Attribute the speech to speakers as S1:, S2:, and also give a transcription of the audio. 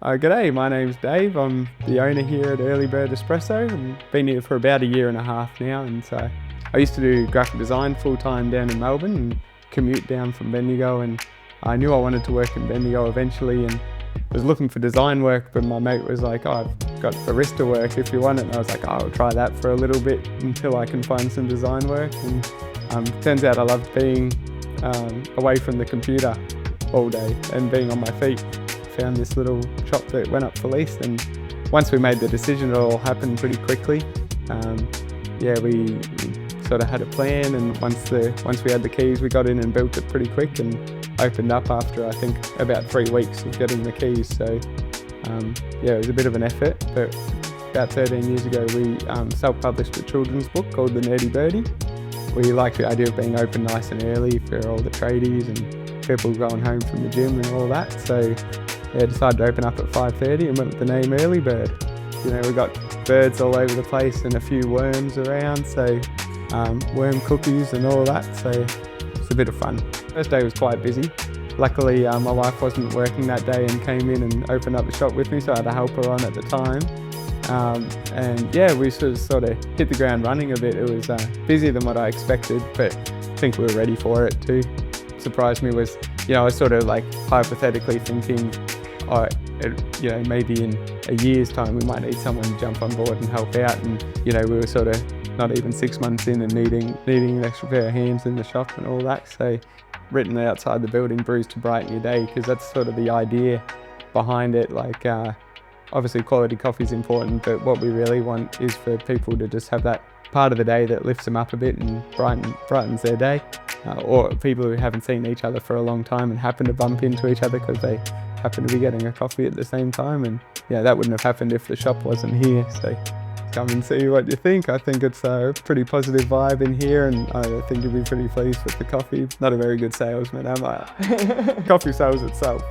S1: G'day, my name's Dave. I'm the owner here at Early Bird Espresso and been here for about a year and a half now. And so I used to do graphic design full time down in Melbourne and commute down from Bendigo, and I knew I wanted to work in Bendigo eventually and was looking for design work, but my mate was like, "Oh, I've got barista work if you want it." And I was like, "Oh, I'll try that for a little bit until I can find some design work." And turns out I loved being away from the computer all day and being on my feet. Found this little shop that went up for lease, and once we made the decision, it all happened pretty quickly. We sort of had a plan, and once we had the keys, we got in and built it pretty quick and opened up after I think about 3 weeks of getting the keys. So it was a bit of an effort, but about 13 years ago we self-published a children's book called The Nerdy Birdie. We liked the idea of being open nice and early for all the tradies and people going home from the gym and all that. So decided to open up at 5:30 and went with the name Early Bird. You know, we got birds all over the place and a few worms around, so worm cookies and all that, so it's a bit of fun. First day was quite busy. Luckily my wife wasn't working that day and came in and opened up the shop with me, so I had a helper on at the time. We sort of hit the ground running a bit. It was busier than what I expected, but I think we were ready for it too. What surprised me was, I was sort of like hypothetically thinking, maybe in a year's time we might need someone to jump on board and help out, and we were sort of not even 6 months in and needing an extra pair of hands in the shop and all that. So written outside the building, brews to brighten your day, because that's sort of the idea behind it. Like obviously quality coffee is important, but what we really want is for people to just have that part of the day that lifts them up a bit and brightens their day, or people who haven't seen each other for a long time and happen to bump into each other because they happen to be getting a coffee at the same time. And that wouldn't have happened if the shop wasn't here. So come and see what you think. I think it's a pretty positive vibe in here, and I think you'll be pretty pleased with the coffee. Not a very good salesman, am I? Coffee sells itself.